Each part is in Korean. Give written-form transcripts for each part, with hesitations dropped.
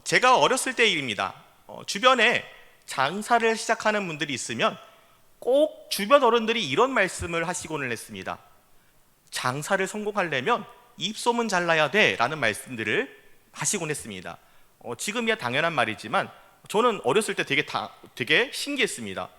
제가 어렸을 때 일입니다. 주변에 장사를 시작하는 분들이 있으면 꼭 주변 어른들이 이런 말씀을 하시곤 했습니다. 장사를 성공하려면 입소문 잘 나야 돼 라는 말씀들을 하시곤 했습니다. 지금이야 당연한 말이지만 저는 어렸을 때 되게 신기했습니다.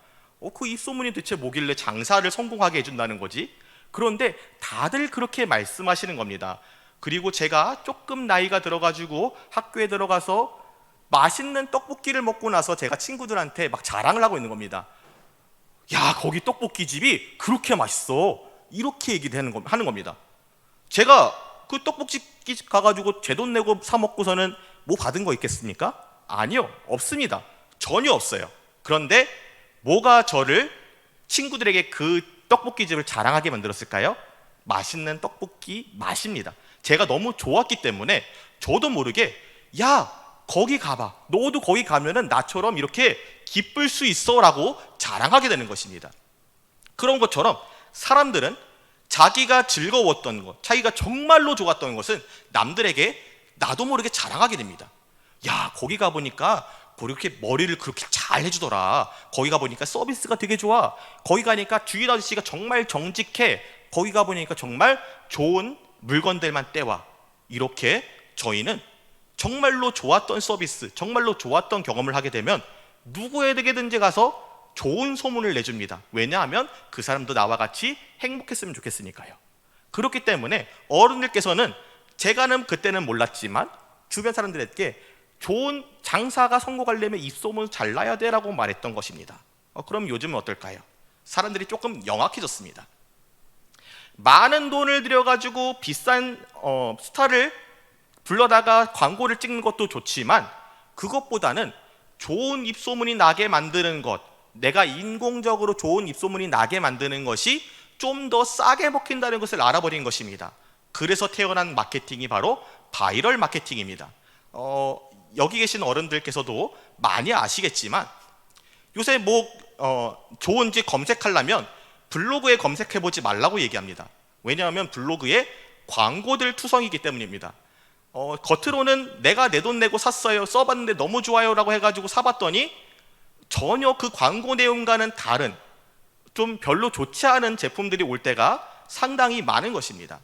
그 입소문이 대체 뭐길래 장사를 성공하게 해준다는 거지? 그런데 다들 그렇게 말씀하시는 겁니다. 그리고 제가 조금 나이가 들어가지고 학교에 들어가서 맛있는 떡볶이를 먹고 나서 제가 친구들한테 막 자랑을 하고 있는 겁니다. 야, 거기 떡볶이집이 그렇게 맛있어, 이렇게 얘기를 하는 겁니다. 제가 그 떡볶이집 가가지고 제 돈 내고 사 먹고서는 뭐 받은 거 있겠습니까? 아니요, 없습니다. 전혀 없어요. 그런데 뭐가 저를 친구들에게 그 떡볶이집을 자랑하게 만들었을까요? 맛있는 떡볶이 맛입니다. 제가 너무 좋았기 때문에 저도 모르게 야, 거기 가봐, 너도 거기 가면은 나처럼 이렇게 기쁠 수 있어 라고 자랑하게 되는 것입니다. 그런 것처럼 사람들은 자기가 즐거웠던 것, 자기가 정말로 좋았던 것은 남들에게 나도 모르게 자랑하게 됩니다. 야, 거기 가보니까 그렇게 머리를 그렇게 잘 해주더라, 거기 가보니까 서비스가 되게 좋아, 거기 가니까 주인 아저씨가 정말 정직해, 거기 가보니까 정말 좋은 물건들만 떼와. 이렇게 저희는 정말로 좋았던 서비스, 정말로 좋았던 경험을 하게 되면 누구에게든지 가서 좋은 소문을 내줍니다. 왜냐하면 그 사람도 나와 같이 행복했으면 좋겠으니까요. 그렇기 때문에 어른들께서는 제가는 그때는 몰랐지만 주변 사람들에게 좋은 장사가 성공하려면 입소문 잘 나야 돼 라고 말했던 것입니다. 그럼 요즘은 어떨까요? 사람들이 조금 영악해졌습니다. 많은 돈을 들여가지고 비싼 스타를 불러다가 광고를 찍는 것도 좋지만 그것보다는 좋은 입소문이 나게 만드는 것, 내가 인공적으로 좋은 입소문이 나게 만드는 것이 좀 더 싸게 먹힌다는 것을 알아버린 것입니다. 그래서 태어난 마케팅이 바로 바이럴 마케팅입니다. 여기 계신 어른들께서도 많이 아시겠지만 요새 좋은지 검색하려면 블로그에 검색해보지 말라고 얘기합니다. 왜냐하면 블로그에 광고들 투성이기 때문입니다. 겉으로는 내가 내 돈 내고 샀어요, 써봤는데 너무 좋아요 라고 해가지고 사봤더니 전혀 그 광고 내용과는 다른 좀 별로 좋지 않은 제품들이 올 때가 상당히 많은 것입니다.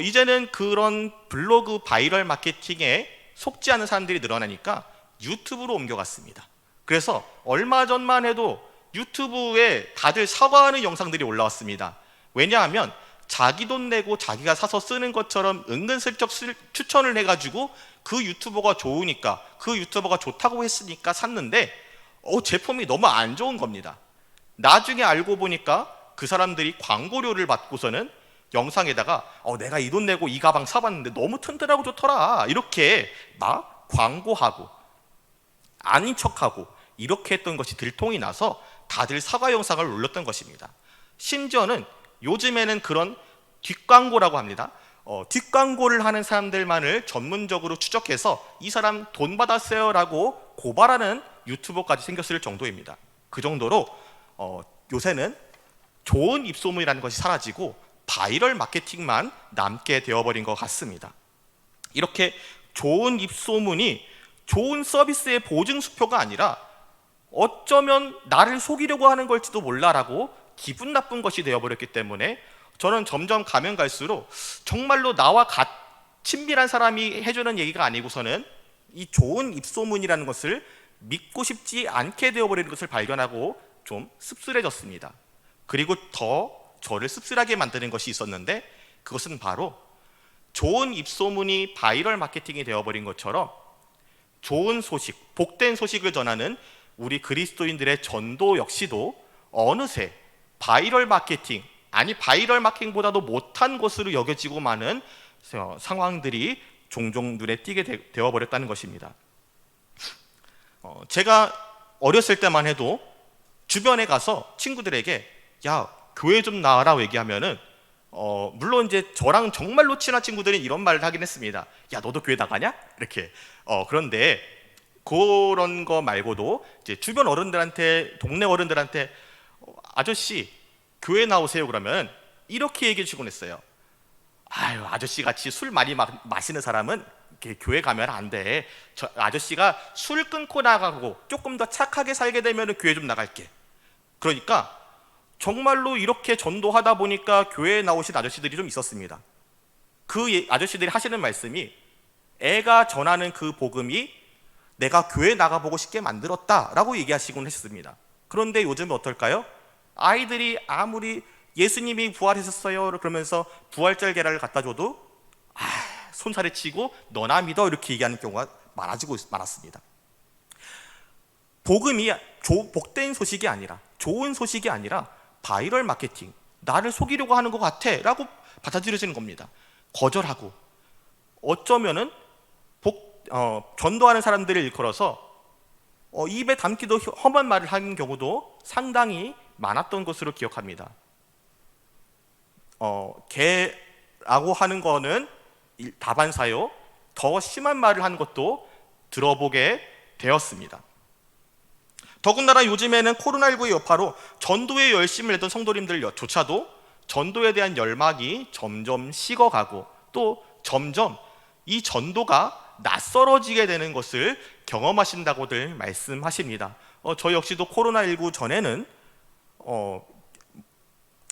이제는 그런 블로그 바이럴 마케팅에 속지 않은 사람들이 늘어나니까 유튜브로 옮겨갔습니다. 그래서 얼마 전만 해도 유튜브에 다들 사과하는 영상들이 올라왔습니다. 왜냐하면 자기 돈 내고 자기가 사서 쓰는 것처럼 은근슬쩍 추천을 해가지고 그 유튜버가 좋으니까, 그 유튜버가 좋다고 했으니까 샀는데 제품이 너무 안 좋은 겁니다. 나중에 알고 보니까 그 사람들이 광고료를 받고서는 영상에다가 내가 이 돈 내고 이 가방 사봤는데 너무 튼튼하고 좋더라, 이렇게 막 광고하고 아닌 척하고 이렇게 했던 것이 들통이 나서 다들 사과 영상을 올렸던 것입니다. 심지어는 요즘에는 그런 뒷광고라고 합니다. 뒷광고를 하는 사람들만을 전문적으로 추적해서 이 사람 돈 받았어요 라고 고발하는 유튜버까지 생겼을 정도입니다. 그 정도로 요새는 좋은 입소문이라는 것이 사라지고 바이럴 마케팅만 남게 되어버린 것 같습니다. 이렇게 좋은 입소문이 좋은 서비스의 보증수표가 아니라 어쩌면 나를 속이려고 하는 걸지도 몰라라고 기분 나쁜 것이 되어버렸기 때문에 저는 점점 가면 갈수록 정말로 나와 친밀한 사람이 해주는 얘기가 아니고서는 이 좋은 입소문이라는 것을 믿고 싶지 않게 되어버리는 것을 발견하고 좀 씁쓸해졌습니다. 그리고 더 저를 씁쓸하게 만드는 것이 있었는데 그것은 바로 좋은 입소문이 바이럴 마케팅이 되어버린 것처럼 좋은 소식, 복된 소식을 전하는 우리 그리스도인들의 전도 역시도 어느새 바이럴 마케팅, 아니 바이럴 마케팅보다도 못한 것으로 여겨지고 마는 상황들이 종종 눈에 띄게 되어버렸다는 것입니다. 제가 어렸을 때만 해도 주변에 가서 친구들에게 야, 교회 좀 나와라 얘기하면은 물론 이제 저랑 정말로 친한 친구들은 이런 말을 하긴 했습니다. 야, 너도 교회 나가냐? 이렇게. 그런데 그런 거 말고도 이제 주변 어른들한테, 동네 어른들한테 아저씨 교회 나오세요 그러면 이렇게 얘기해 주곤 했어요. 아유, 아저씨 같이 술 많이 마시는 사람은 이렇게 교회 가면 안 돼. 저 아저씨가 술 끊고 나가고 조금 더 착하게 살게 되면 교회 좀 나갈게. 그러니까 정말로 이렇게 전도하다 보니까 교회에 나오신 아저씨들이 좀 있었습니다. 그 아저씨들이 하시는 말씀이 애가 전하는 그 복음이 내가 교회 나가보고 싶게 만들었다라고 얘기하시곤 했습니다. 그런데 요즘은 어떨까요? 아이들이 아무리 예수님이 부활하셨어요 그러면서 부활절 계란을 갖다 줘도 손살에 치고 너나 믿어 이렇게 얘기하는 경우가 많았습니다. 복음이 복된 소식이 아니라, 좋은 소식이 아니라 바이럴 마케팅, 나를 속이려고 하는 것 같아 라고 받아들여지는 겁니다. 거절하고 어쩌면은 전도하는 사람들을 일컬어서 입에 담기도 험한 말을 하는 경우도 상당히 많았던 것으로 기억합니다. 개라고 하는 거는 다반사요. 더 심한 말을 하는 것도 들어보게 되었습니다. 더군다나 요즘에는 코로나19의 여파로 전도에 열심을 내던 성도님들조차도 전도에 대한 열망이 점점 식어가고 또 점점 이 전도가 낯설어지게 되는 것을 경험하신다고들 말씀하십니다. 저 역시도 코로나19 전에는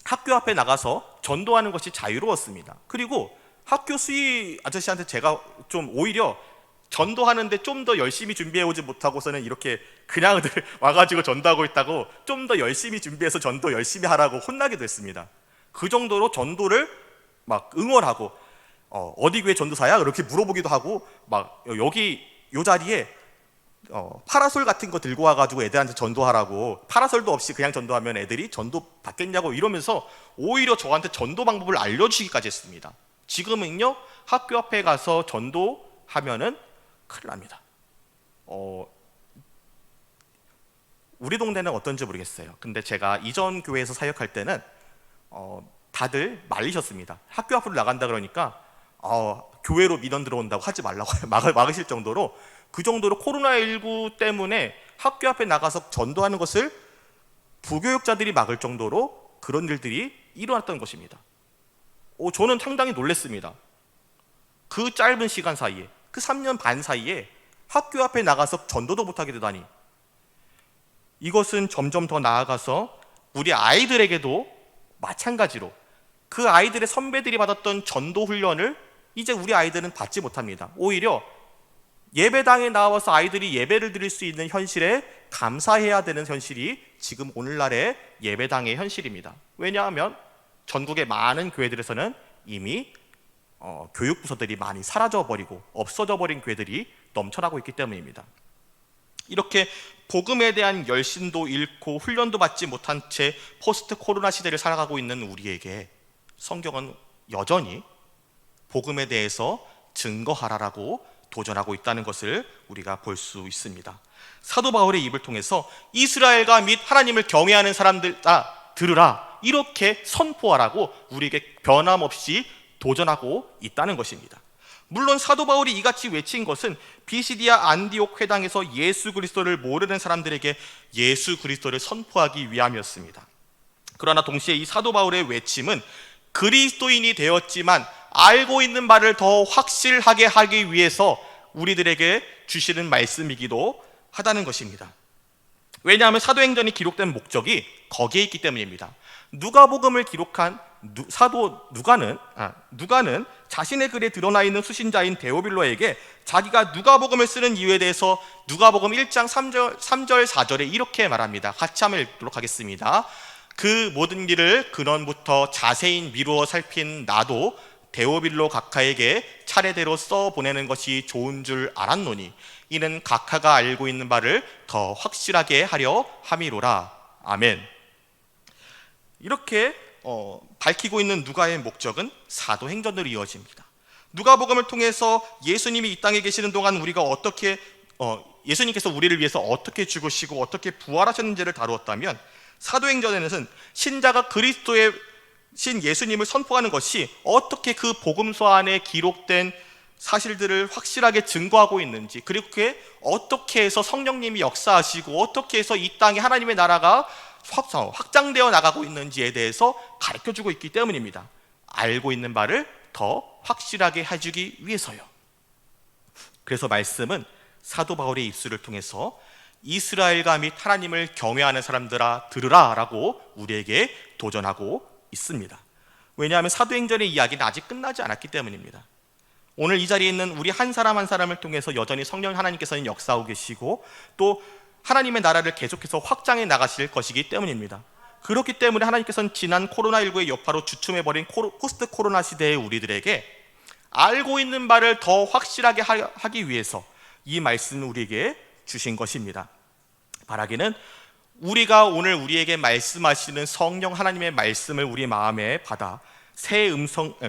학교 앞에 나가서 전도하는 것이 자유로웠습니다. 그리고 학교 수의 아저씨한테 제가 좀 오히려 전도하는데 좀 더 열심히 준비해오지 못하고서는 이렇게 그냥 와가지고 전도하고 있다고 좀 더 열심히 준비해서 전도 열심히 하라고 혼나기도 했습니다. 그 정도로 전도를 막 응원하고 어디 교회 전도사야? 이렇게 물어보기도 하고 막 여기 요 자리에 파라솔 같은 거 들고 와가지고 애들한테 전도하라고, 파라솔도 없이 그냥 전도하면 애들이 전도 받겠냐고 이러면서 오히려 저한테 전도 방법을 알려주기까지 했습니다. 지금은요 학교 앞에 가서 전도하면은 큰일 납니다. 우리 동네는 어떤지 모르겠어요. 근데 제가 이전 교회에서 사역할 때는 다들 말리셨습니다. 학교 앞으로 나간다 그러니까 교회로 민원 들어온다고 하지 말라고 막으실 정도로, 그 정도로 코로나19 때문에 학교 앞에 나가서 전도하는 것을 부교육자들이 막을 정도로 그런 일들이 일어났던 것입니다. 저는 상당히 놀랐습니다. 그 짧은 시간 사이에, 그 3년 반 사이에 학교 앞에 나가서 전도도 못하게 되다니, 이것은 점점 더 나아가서 우리 아이들에게도 마찬가지로 그 아이들의 선배들이 받았던 전도 훈련을 이제 우리 아이들은 받지 못합니다. 오히려 예배당에 나와서 아이들이 예배를 드릴 수 있는 현실에 감사해야 되는 현실이 지금 오늘날의 예배당의 현실입니다. 왜냐하면 전국의 많은 교회들에서는 이미 교육부서들이 많이 사라져버리고 없어져 버린 교회들이 넘쳐나고 있기 때문입니다. 이렇게 복음에 대한 열심도 잃고 훈련도 받지 못한 채 포스트 코로나 시대를 살아가고 있는 우리에게 성경은 여전히 복음에 대해서 증거하라라고 도전하고 있다는 것을 우리가 볼 수 있습니다. 사도 바울의 입을 통해서 이스라엘과 및 하나님을 경외하는 사람들 들으라, 이렇게 선포하라고 우리에게 변함없이 도전하고 있다는 것입니다. 물론 사도 바울이 이같이 외친 것은 비시디아 안디옥 회당에서 예수 그리스도를 모르는 사람들에게 예수 그리스도를 선포하기 위함이었습니다. 그러나 동시에 이 사도 바울의 외침은 그리스도인이 되었지만 알고 있는 바를 더 확실하게 하기 위해서 우리들에게 주시는 말씀이기도 하다는 것입니다. 왜냐하면 사도행전이 기록된 목적이 거기에 있기 때문입니다. 누가복음을 기록한 사도 누가는 자신의 글에 드러나 있는 수신자인 데오빌로에게 자기가 누가복음을 쓰는 이유에 대해서 누가복음 1장 3절 4절에 이렇게 말합니다. 같이 한번 읽도록 하겠습니다. 그 모든 일을 근원부터 자세히 미루어 살핀 나도 데오빌로 각하에게 차례대로 써 보내는 것이 좋은 줄 알았노니 이는 각하가 알고 있는 바를 더 확실하게 하려 함이로라. 아멘. 이렇게 밝히고 있는 누가의 목적은 사도행전으로 이어집니다. 누가복음을 통해서 예수님이 이 땅에 계시는 동안 우리가 어떻게 예수님께서 우리를 위해서 어떻게 죽으시고 어떻게 부활하셨는지를 다루었다면, 사도행전에는 신자가 그리스도의 신 예수님을 선포하는 것이 어떻게 그 복음서 안에 기록된 사실들을 확실하게 증거하고 있는지, 그리고 그게 어떻게 해서 성령님이 역사하시고 어떻게 해서 이 땅에 하나님의 나라가 확장되어 나가고 있는지에 대해서 가르쳐주고 있기 때문입니다. 알고 있는 바를 더 확실하게 해주기 위해서요. 그래서 말씀은 사도 바울의 입술을 통해서 이스라엘과 및 하나님을 경외하는 사람들아 들으라 라고 우리에게 도전하고 있습니다. 왜냐하면 사도행전의 이야기는 아직 끝나지 않았기 때문입니다. 오늘 이 자리에 있는 우리 한 사람 한 사람을 통해서 여전히 성령 하나님께서는 역사하고 계시고 또 하나님의 나라를 계속해서 확장해 나가실 것이기 때문입니다. 그렇기 때문에 하나님께서는 지난 코로나19의 여파로 주춤해버린 포스트 코로나 시대의 우리들에게 알고 있는 바를 더 확실하게 하기 위해서 이 말씀을 우리에게 주신 것입니다. 바라기는 우리가 오늘 우리에게 말씀하시는 성령 하나님의 말씀을 우리 마음에 받아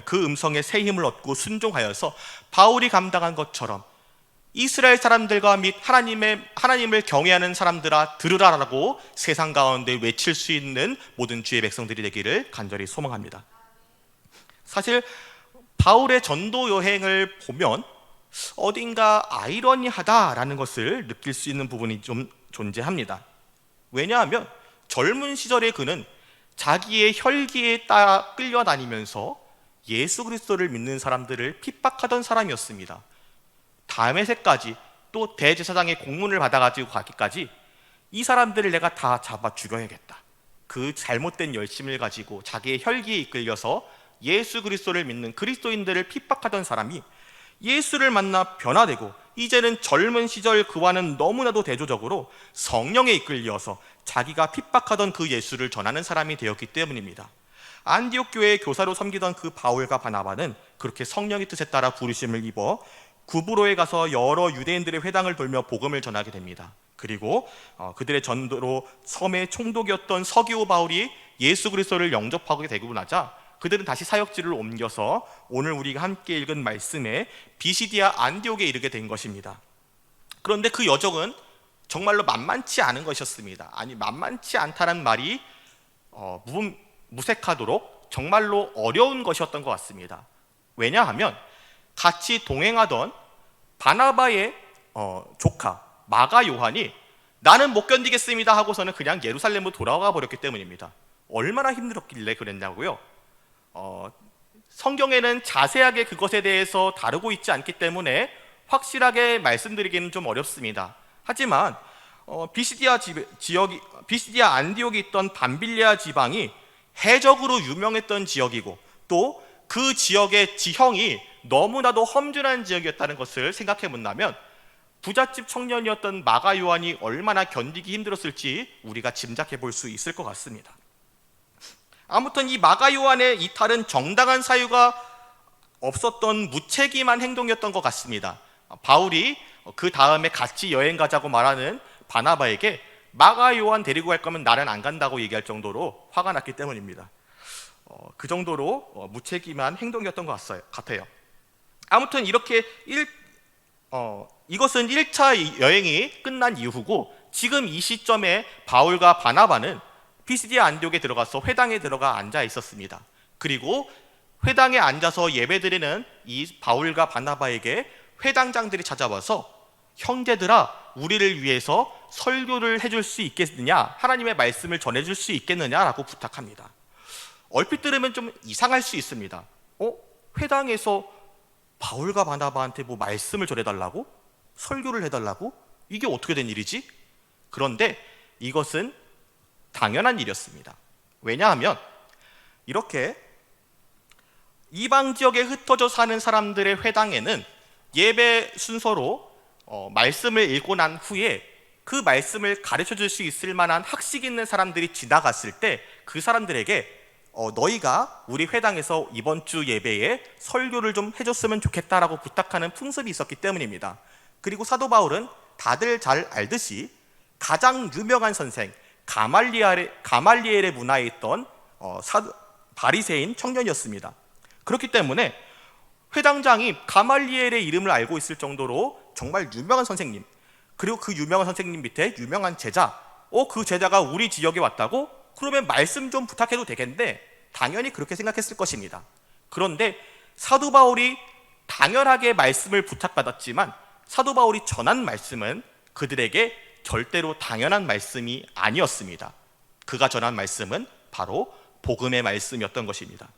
그 음성에 새 힘을 얻고 순종하여서 바울이 감당한 것처럼 이스라엘 사람들과 및 하나님을 경외하는 사람들아 들으라라고 세상 가운데 외칠 수 있는 모든 주의 백성들이 되기를 간절히 소망합니다. 사실 바울의 전도 여행을 보면 어딘가 아이러니하다라는 것을 느낄 수 있는 부분이 좀 존재합니다. 왜냐하면 젊은 시절에 그는 자기의 혈기에 따라 끌려다니면서 예수 그리스도를 믿는 사람들을 핍박하던 사람이었습니다. 다음의 새까지 또 대제사장의 공문을 받아가지고 가기까지 이 사람들을 내가 다 잡아 죽여야겠다. 그 잘못된 열심을 가지고 자기의 혈기에 이끌려서 예수 그리스도를 믿는 그리스도인들을 핍박하던 사람이 예수를 만나 변화되고 이제는 젊은 시절 그와는 너무나도 대조적으로 성령에 이끌려서 자기가 핍박하던 그 예수를 전하는 사람이 되었기 때문입니다. 안디옥 교회의 교사로 섬기던 그 바울과 바나바는 그렇게 성령의 뜻에 따라 부르심을 입어 구브로에 가서 여러 유대인들의 회당을 돌며 복음을 전하게 됩니다. 그리고 그들의 전도로 섬의 총독이었던 서기오 바울이 예수 그리스도를 영접하게 되고 나자 그들은 다시 사역지를 옮겨서 오늘 우리가 함께 읽은 말씀에 비시디아 안디옥에 이르게 된 것입니다. 그런데 그 여정은 정말로 만만치 않은 것이었습니다. 아니, 만만치 않다는 말이 무색하도록 정말로 어려운 것이었던 것 같습니다. 왜냐하면 같이 동행하던 바나바의 조카 마가 요한이 나는 못 견디겠습니다 하고서는 그냥 예루살렘으로 돌아가 버렸기 때문입니다. 얼마나 힘들었길래 그랬냐고요? 성경에는 자세하게 그것에 대해서 다루고 있지 않기 때문에 확실하게 말씀드리기는 좀 어렵습니다. 하지만 비시디아 안디옥이 있던 밤빌리아 지방이 해적으로 유명했던 지역이고 또 그 지역의 지형이 너무나도 험준한 지역이었다는 것을 생각해 본다면 부잣집 청년이었던 마가 요한이 얼마나 견디기 힘들었을지 우리가 짐작해 볼 수 있을 것 같습니다. 아무튼 이 마가 요한의 이탈은 정당한 사유가 없었던 무책임한 행동이었던 것 같습니다. 바울이 그 다음에 같이 여행 가자고 말하는 바나바에게 마가 요한 데리고 갈 거면 나는 안 간다고 얘기할 정도로 화가 났기 때문입니다. 그 정도로 무책임한 행동이었던 것 같아요. 아무튼 이렇게 이것은 1차 여행이 끝난 이후고 지금 이 시점에 바울과 바나바는 피시디아 안디옥에 들어가서 회당에 들어가 앉아 있었습니다. 그리고 회당에 앉아서 예배드리는 이 바울과 바나바에게 회당장들이 찾아와서 형제들아 우리를 위해서 설교를 해줄 수 있겠느냐, 하나님의 말씀을 전해줄 수 있겠느냐라고 부탁합니다. 얼핏 들으면 좀 이상할 수 있습니다. 회당에서 바울과 바나바한테 뭐 말씀을 전해달라고? 설교를 해달라고? 이게 어떻게 된 일이지? 그런데 이것은 당연한 일이었습니다. 왜냐하면 이렇게 이방 지역에 흩어져 사는 사람들의 회당에는 예배 순서로 말씀을 읽고 난 후에 그 말씀을 가르쳐 줄 수 있을 만한 학식 있는 사람들이 지나갔을 때 그 사람들에게 너희가 우리 회당에서 이번 주 예배에 설교를 좀 해줬으면 좋겠다라고 부탁하는 풍습이 있었기 때문입니다. 그리고 사도 바울은 다들 잘 알듯이 가장 유명한 선생 가말리엘의 문화에 있던 바리새인 청년이었습니다. 그렇기 때문에 회당장이 가말리엘의 이름을 알고 있을 정도로 정말 유명한 선생님, 그리고 그 유명한 선생님 밑에 유명한 제자, 그 제자가 우리 지역에 왔다고? 그러면 말씀 좀 부탁해도 되겠는데 당연히 그렇게 생각했을 것입니다. 그런데 사도 바울이 당연하게 말씀을 부탁받았지만 사도 바울이 전한 말씀은 그들에게 절대로 당연한 말씀이 아니었습니다. 그가 전한 말씀은 바로 복음의 말씀이었던 것입니다.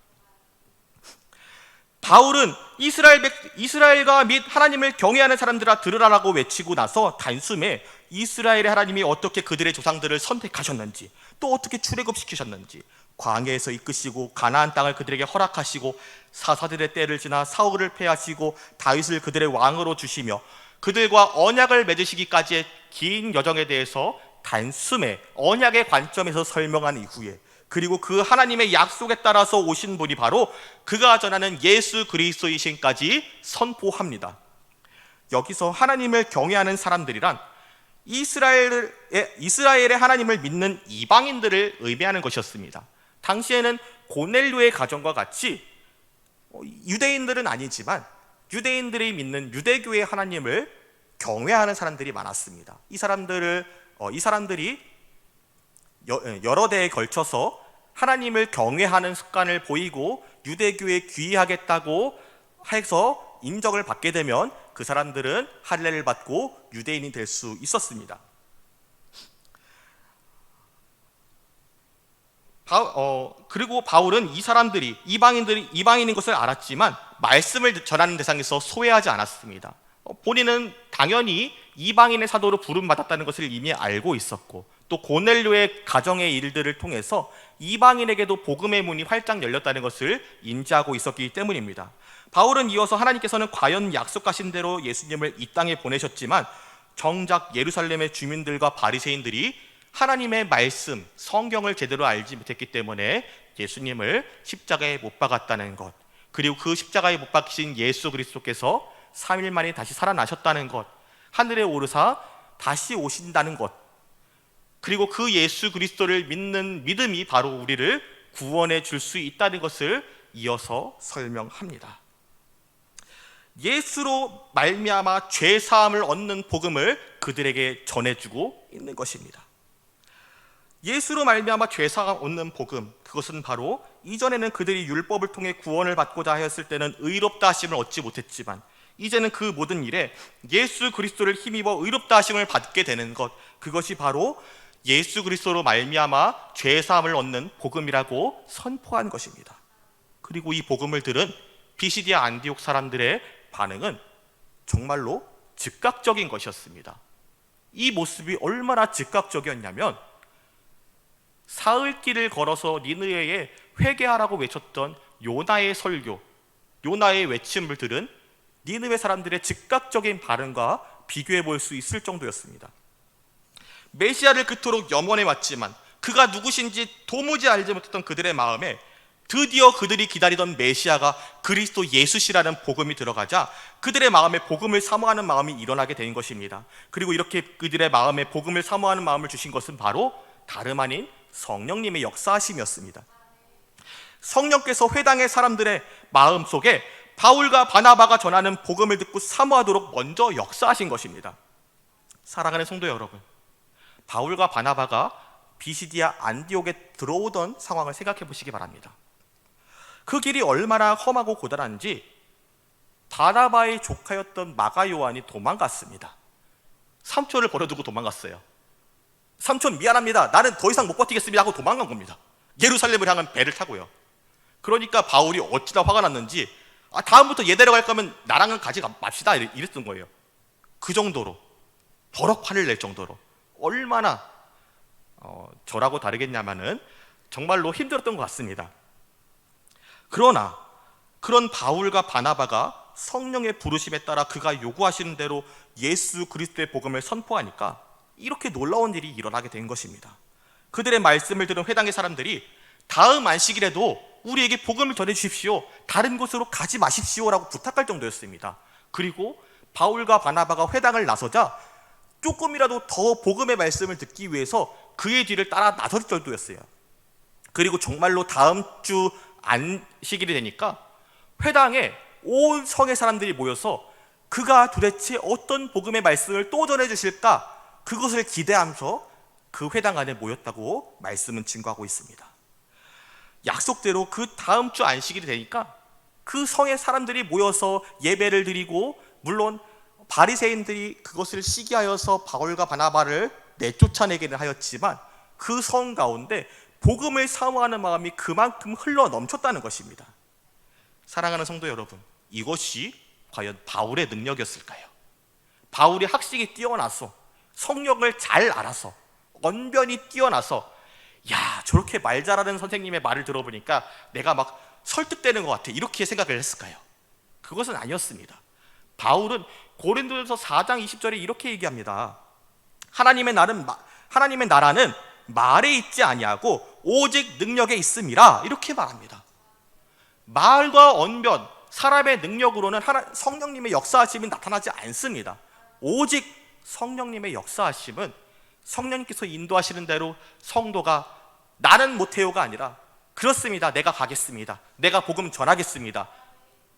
바울은 이스라엘과 및 하나님을 경외하는 사람들아 들으라라고 외치고 나서 단숨에 이스라엘의 하나님이 어떻게 그들의 조상들을 선택하셨는지, 또 어떻게 출애굽시키셨는지, 광야에서 이끄시고 가나안 땅을 그들에게 허락하시고 사사들의 때를 지나 사울을 패하시고 다윗을 그들의 왕으로 주시며 그들과 언약을 맺으시기까지의 긴 여정에 대해서 단숨에 언약의 관점에서 설명한 이후에, 그리고 그 하나님의 약속에 따라서 오신 분이 바로 그가 전하는 예수 그리스도이신까지 선포합니다. 여기서 하나님을 경외하는 사람들이란 이스라엘의 하나님을 믿는 이방인들을 의미하는 것이었습니다. 당시에는 고넬료의 가정과 같이 유대인들은 아니지만 유대인들이 믿는 유대교의 하나님을 경외하는 사람들이 많았습니다. 이 사람들이 여러 대에 걸쳐서 하나님을 경외하는 습관을 보이고 유대교에 귀의하겠다고 해서 인정을 받게 되면 그 사람들은 할례를 받고 유대인이 될 수 있었습니다. 그리고 바울은 이 사람들이 이방인인 것을 알았지만 말씀을 전하는 대상에서 소외하지 않았습니다. 본인은 당연히 이방인의 사도로 부름받았다는 것을 이미 알고 있었고, 또 고넬료의 가정의 일들을 통해서 이방인에게도 복음의 문이 활짝 열렸다는 것을 인지하고 있었기 때문입니다. 바울은 이어서 하나님께서는 과연 약속하신 대로 예수님을 이 땅에 보내셨지만 정작 예루살렘의 주민들과 바리새인들이 하나님의 말씀, 성경을 제대로 알지 못했기 때문에 예수님을 십자가에 못 박았다는 것, 그리고 그 십자가에 못 박히신 예수 그리스도께서 3일 만에 다시 살아나셨다는 것, 하늘에 오르사 다시 오신다는 것, 그리고 그 예수 그리스도를 믿는 믿음이 바로 우리를 구원해 줄 수 있다는 것을 이어서 설명합니다. 예수로 말미암아 죄 사함을 얻는 복음을 그들에게 전해주고 있는 것입니다. 예수로 말미암아 죄 사함을 얻는 복음, 그것은 바로 이전에는 그들이 율법을 통해 구원을 받고자 하였을 때는 의롭다 하심을 얻지 못했지만 이제는 그 모든 일에 예수 그리스도를 힘입어 의롭다 하심을 받게 되는 것, 그것이 바로 예수 그리스도로 말미암아 죄 사함을 얻는 복음이라고 선포한 것입니다. 그리고 이 복음을 들은 비시디아 안디옥 사람들의 반응은 정말로 즉각적인 것이었습니다. 이 모습이 얼마나 즉각적이었냐면 사흘길을 걸어서 니느웨에 회개하라고 외쳤던 요나의 설교, 요나의 외침을 들은 니느웨 사람들의 즉각적인 반응과 비교해 볼 수 있을 정도였습니다. 메시아를 그토록 염원해 왔지만 그가 누구신지 도무지 알지 못했던 그들의 마음에 드디어 그들이 기다리던 메시아가 그리스도 예수시라는 복음이 들어가자 그들의 마음에 복음을 사모하는 마음이 일어나게 된 것입니다. 그리고 이렇게 그들의 마음에 복음을 사모하는 마음을 주신 것은 바로 다름 아닌 성령님의 역사하심이었습니다. 성령께서 회당의 사람들의 마음 속에 바울과 바나바가 전하는 복음을 듣고 사모하도록 먼저 역사하신 것입니다. 사랑하는 성도 여러분, 바울과 바나바가 비시디아 안디옥에 들어오던 상황을 생각해 보시기 바랍니다. 그 길이 얼마나 험하고 고단한지 바나바의 조카였던 마가 요한이 도망갔습니다. 삼촌을 버려두고 도망갔어요. 삼촌 미안합니다, 나는 더 이상 못 버티겠습니다 하고 도망간 겁니다. 예루살렘을 향한 배를 타고요. 그러니까 바울이 어찌나 화가 났는지 다음부터 얘 데려갈 거면 나랑은 가지 맙시다 이랬던 거예요. 그 정도로 버럭 화를 낼 정도로 얼마나 저라고 다르겠냐마는 정말로 힘들었던 것 같습니다. 그러나 그런 바울과 바나바가 성령의 부르심에 따라 그가 요구하시는 대로 예수 그리스도의 복음을 선포하니까 이렇게 놀라운 일이 일어나게 된 것입니다. 그들의 말씀을 들은 회당의 사람들이 다음 안식일에도 우리에게 복음을 전해 주십시오, 다른 곳으로 가지 마십시오라고 부탁할 정도였습니다. 그리고 바울과 바나바가 회당을 나서자 조금이라도 더 복음의 말씀을 듣기 위해서 그의 뒤를 따라 나설 정도였어요. 그리고 정말로 다음 주 안식일이 되니까 회당에 온 성의 사람들이 모여서 그가 도대체 어떤 복음의 말씀을 또 전해 주실까, 그것을 기대하면서 그 회당 안에 모였다고 말씀은 증거하고 있습니다. 약속대로 그 다음 주 안식일이 되니까 그 성의 사람들이 모여서 예배를 드리고, 물론 바리새인들이 그것을 시기하여서 바울과 바나바를 내쫓아내기는 하였지만 그 성 가운데 복음을 사모하는 마음이 그만큼 흘러 넘쳤다는 것입니다. 사랑하는 성도 여러분, 이것이 과연 바울의 능력이었을까요? 바울이 학식이 뛰어나서, 성령을 잘 알아서, 언변이 뛰어나서, 야, 저렇게 말 잘하는 선생님의 말을 들어보니까 내가 막 설득되는 것 같아, 이렇게 생각을 했을까요? 그것은 아니었습니다. 바울은 고린도전서 4장 20절에 이렇게 얘기합니다. 하나님의 나라는 말에 있지 아니하고 오직 능력에 있음이라, 이렇게 말합니다. 말과 언변, 사람의 능력으로는 성령님의 역사하심이 나타나지 않습니다. 오직 성령님의 역사하심은 성령님께서 인도하시는 대로 성도가 나는 못해요가 아니라, 그렇습니다, 내가 가겠습니다, 내가 복음 전하겠습니다,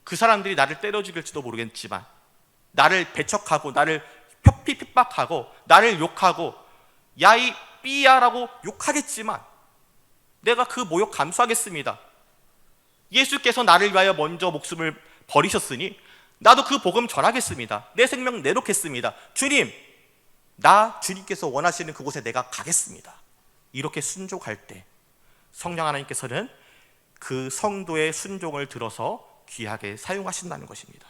그 사람들이 나를 때려 죽일지도 모르겠지만, 나를 배척하고 나를 핍박하고 나를 욕하고 야이 삐야라고 욕하겠지만 내가 그 모욕 감수하겠습니다. 예수께서 나를 위하여 먼저 목숨을 버리셨으니 나도 그 복음 전하겠습니다. 내 생명 내놓겠습니다. 주님, 나 주님께서 원하시는 그곳에 내가 가겠습니다. 이렇게 순종할 때 성령 하나님께서는 그 성도의 순종을 들어서 귀하게 사용하신다는 것입니다.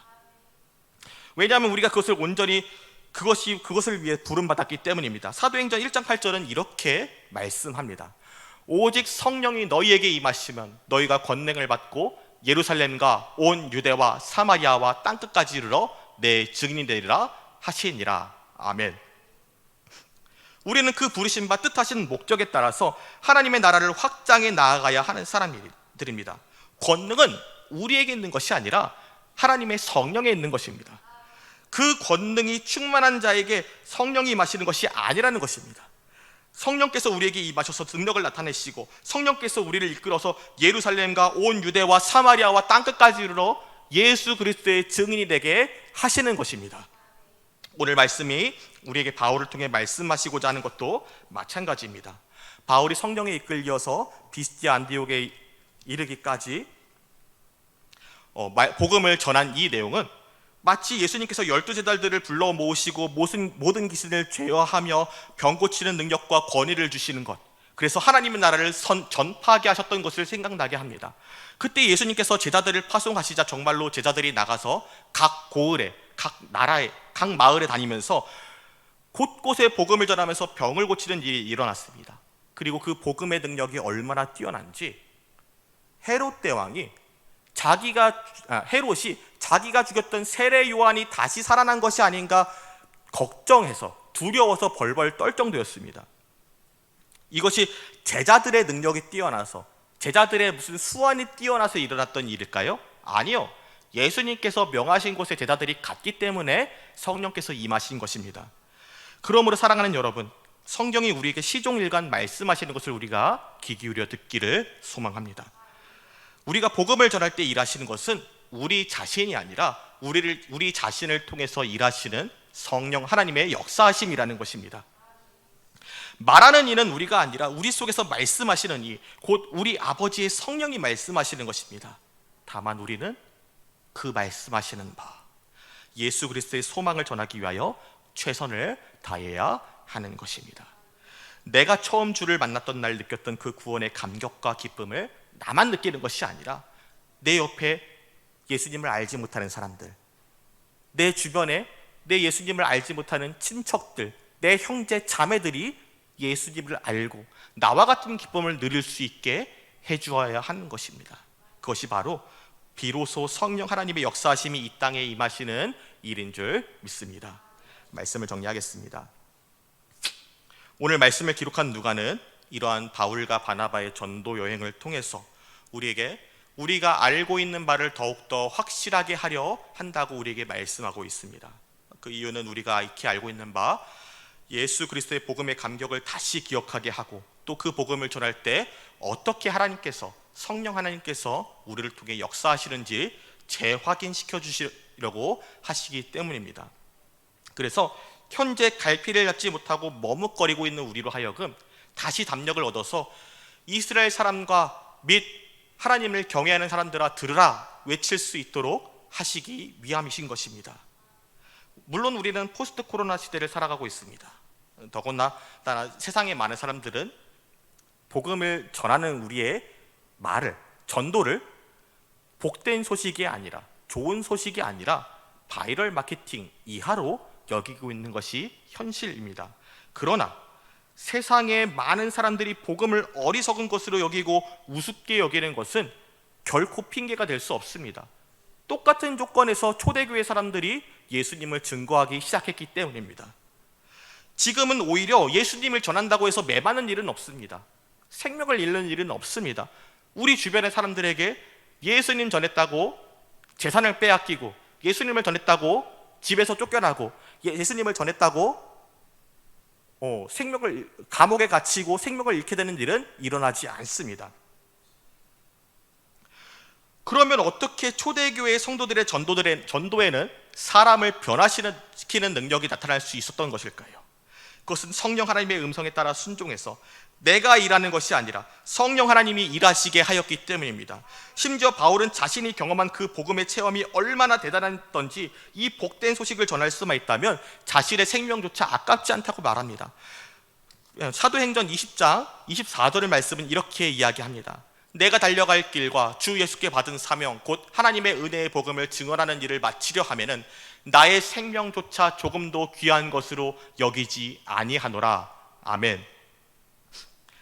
왜냐하면 우리가 그것을 온전히 그것을 위해 부름받았기 때문입니다. 사도행전 1장 8절은 이렇게 말씀합니다. 오직 성령이 너희에게 임하시면 너희가 권능을 받고 예루살렘과 온 유대와 사마리아와 땅끝까지 이르러 내 증인이 되리라 하시니라. 아멘. 우리는 그 부르신 바 뜻하신 목적에 따라서 하나님의 나라를 확장해 나아가야 하는 사람들입니다. 권능은 우리에게 있는 것이 아니라 하나님의 성령에 있는 것입니다. 그 권능이 충만한 자에게 성령이 임하시는 것이 아니라는 것입니다. 성령께서 우리에게 임하셔서 능력을 나타내시고 성령께서 우리를 이끌어서 예루살렘과 온 유대와 사마리아와 땅끝까지 이르러 예수 그리스도의 증인이 되게 하시는 것입니다. 오늘 말씀이 우리에게 바울을 통해 말씀하시고자 하는 것도 마찬가지입니다. 바울이 성령에 이끌려서 비스디아 안디옥에 이르기까지 복음을 전한 이 내용은 마치 예수님께서 12제자들을 불러 모으시고 모든 귀신을 제어하며 병 고치는 능력과 권위를 주시는 것, 그래서 하나님의 나라를 전파하게 하셨던 것을 생각나게 합니다. 그때 예수님께서 제자들을 파송하시자 정말로 제자들이 나가서 각 고을에, 각 나라에, 각 마을에 다니면서 곳곳에 복음을 전하면서 병을 고치는 일이 일어났습니다. 그리고 그 복음의 능력이 얼마나 뛰어난지 헤롯 대왕이 헤롯이 자기가 죽였던 세례 요한이 다시 살아난 것이 아닌가 걱정해서 두려워서 벌벌 떨 정도였습니다. 이것이 제자들의 능력이 뛰어나서, 제자들의 무슨 수완이 뛰어나서 일어났던 일일까요? 아니요. 예수님께서 명하신 곳에 제자들이 갔기 때문에 성령께서 임하신 것입니다. 그러므로 사랑하는 여러분, 성경이 우리에게 시종일관 말씀하시는 것을 우리가 귀 기울여 듣기를 소망합니다. 우리가 복음을 전할 때 일하시는 것은 우리 자신이 아니라 우리 자신을 통해서 일하시는 성령 하나님의 역사하심이라는 것입니다. 말하는 이는 우리가 아니라 우리 속에서 말씀하시는 이, 곧 우리 아버지의 성령이 말씀하시는 것입니다. 다만 우리는 그 말씀하시는 바 예수 그리스도의 소망을 전하기 위하여 최선을 다해야 하는 것입니다. 내가 처음 주를 만났던 날 느꼈던 그 구원의 감격과 기쁨을 나만 느끼는 것이 아니라 내 옆에 예수님을 알지 못하는 사람들, 내 주변에 내 예수님을 알지 못하는 친척들, 내 형제 자매들이 예수님을 알고 나와 같은 기쁨을 누릴 수 있게 해주어야 하는 것입니다. 그것이 바로 비로소 성령 하나님의 역사하심이 이 땅에 임하시는 일인 줄 믿습니다. 말씀을 정리하겠습니다. 오늘 말씀을 기록한 누가는 이러한 바울과 바나바의 전도 여행을 통해서 우리에게 우리가 알고 있는 바를 더욱더 확실하게 하려 한다고 우리에게 말씀하고 있습니다. 그 이유는 우리가 익히 알고 있는 바 예수 그리스도의 복음의 감격을 다시 기억하게 하고 또 그 복음을 전할 때 어떻게 하나님께서, 성령 하나님께서 우리를 통해 역사하시는지 재확인시켜 주시려고 하시기 때문입니다. 그래서 현재 갈피를 잡지 못하고 머뭇거리고 있는 우리로 하여금 다시 담력을 얻어서 이스라엘 사람과 및 하나님을 경외하는 사람들아 들으라 외칠 수 있도록 하시기 위함이신 것입니다. 물론 우리는 포스트 코로나 시대를 살아가고 있습니다. 더군다나 세상의 많은 사람들은 복음을 전하는 우리의 전도를 복된 소식이 아니라, 좋은 소식이 아니라 바이럴 마케팅 이하로 여기고 있는 것이 현실입니다. 그러나 세상에 많은 사람들이 복음을 어리석은 것으로 여기고 우습게 여기는 것은 결코 핑계가 될 수 없습니다. 똑같은 조건에서 초대교회 사람들이 예수님을 증거하기 시작했기 때문입니다. 지금은 오히려 예수님을 전한다고 해서 매맞는 일은 없습니다. 생명을 잃는 일은 없습니다. 우리 주변의 사람들에게 예수님 전했다고 재산을 빼앗기고, 예수님을 전했다고 집에서 쫓겨나고, 예수님을 전했다고 감옥에 갇히고 생명을 잃게 되는 일은 일어나지 않습니다. 그러면 어떻게 초대교회 성도들의 전도에는 사람을 변화시키는 능력이 나타날 수 있었던 것일까요? 그것은 성령 하나님의 음성에 따라 순종해서 내가 일하는 것이 아니라 성령 하나님이 일하시게 하였기 때문입니다. 심지어 바울은 자신이 경험한 그 복음의 체험이 얼마나 대단했던지 이 복된 소식을 전할 수만 있다면 자신의 생명조차 아깝지 않다고 말합니다. 사도행전 20장 24절의 말씀은 이렇게 이야기합니다. 내가 달려갈 길과 주 예수께 받은 사명 곧 하나님의 은혜의 복음을 증언하는 일을 마치려 하면은 나의 생명조차 조금도 귀한 것으로 여기지 아니하노라. 아멘.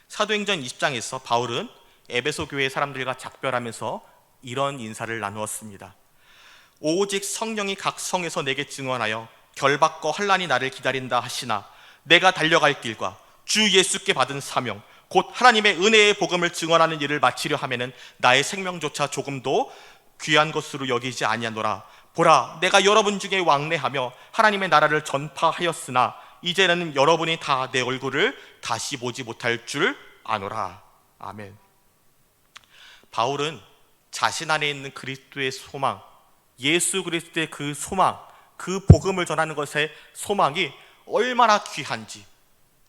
사도행전 20장에서 바울은 에베소 교회 사람들과 작별하면서 이런 인사를 나누었습니다. 오직 성령이 각 성에서 내게 증언하여 결박과 환난이 나를 기다린다 하시나 내가 달려갈 길과 주 예수께 받은 사명 곧 하나님의 은혜의 복음을 증언하는 일을 마치려 하면은 나의 생명조차 조금도 귀한 것으로 여기지 아니하노라. 보라, 내가 여러분 중에 왕래하며 하나님의 나라를 전파하였으나 이제는 여러분이 다 내 얼굴을 다시 보지 못할 줄 아노라. 아멘. 바울은 자신 안에 있는 그리스도의 소망, 예수 그리스도의 그 소망, 그 복음을 전하는 것의 소망이 얼마나 귀한지,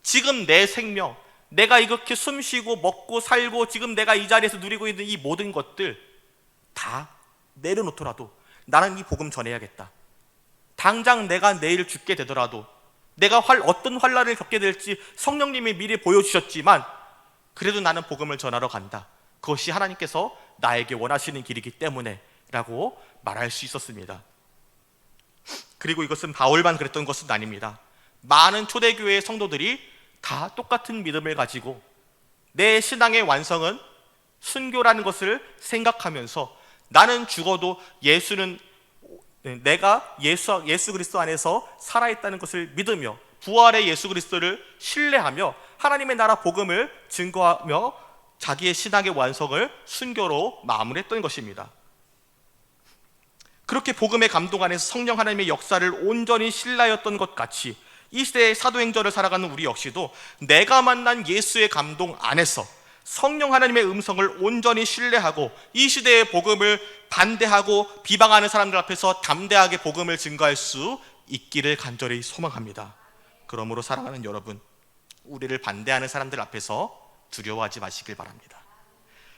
지금 내 생명, 내가 이렇게 숨쉬고 먹고 살고 지금 내가 이 자리에서 누리고 있는 이 모든 것들 다 내려놓더라도 나는 이 복음 전해야겠다. 당장 내가 내일 죽게 되더라도, 내가 어떤 환난을 겪게 될지 성령님이 미리 보여주셨지만 그래도 나는 복음을 전하러 간다. 그것이 하나님께서 나에게 원하시는 길이기 때문에 라고 말할 수 있었습니다. 그리고 이것은 바울만 그랬던 것은 아닙니다. 많은 초대교회의 성도들이 다 똑같은 믿음을 가지고 내 신앙의 완성은 순교라는 것을 생각하면서 나는 죽어도 내가 예수 그리스도 안에서 살아있다는 것을 믿으며 부활의 예수 그리스도를 신뢰하며 하나님의 나라 복음을 증거하며 자기의 신앙의 완성을 순교로 마무리했던 것입니다. 그렇게 복음의 감동 안에서 성령 하나님의 역사를 온전히 신뢰하였던 것 같이 이 시대의 사도행전을 살아가는 우리 역시도 내가 만난 예수의 감동 안에서 성령 하나님의 음성을 온전히 신뢰하고 이 시대의 복음을 반대하고 비방하는 사람들 앞에서 담대하게 복음을 증거할 수 있기를 간절히 소망합니다. 그러므로 사랑하는 여러분, 우리를 반대하는 사람들 앞에서 두려워하지 마시길 바랍니다.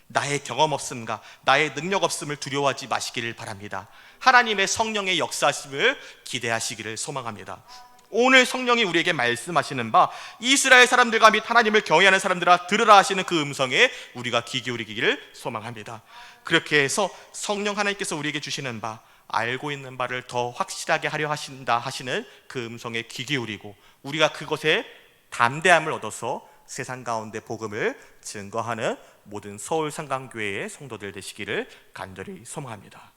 나의 경험 없음과 나의 능력 없음을 두려워하지 마시기를 바랍니다. 하나님의 성령의 역사하심을 기대하시기를 소망합니다. 오늘 성령이 우리에게 말씀하시는 바 이스라엘 사람들과 및 하나님을 경외하는 사람들아 들으라 하시는 그 음성에 우리가 귀 기울이기를 소망합니다. 그렇게 해서 성령 하나님께서 우리에게 주시는 바, 알고 있는 바를 더 확실하게 하려 하신다 하시는 그 음성에 귀 기울이고 우리가 그것에 담대함을 얻어서 세상 가운데 복음을 증거하는 모든 서울 상강교회의 성도들 되시기를 간절히 소망합니다.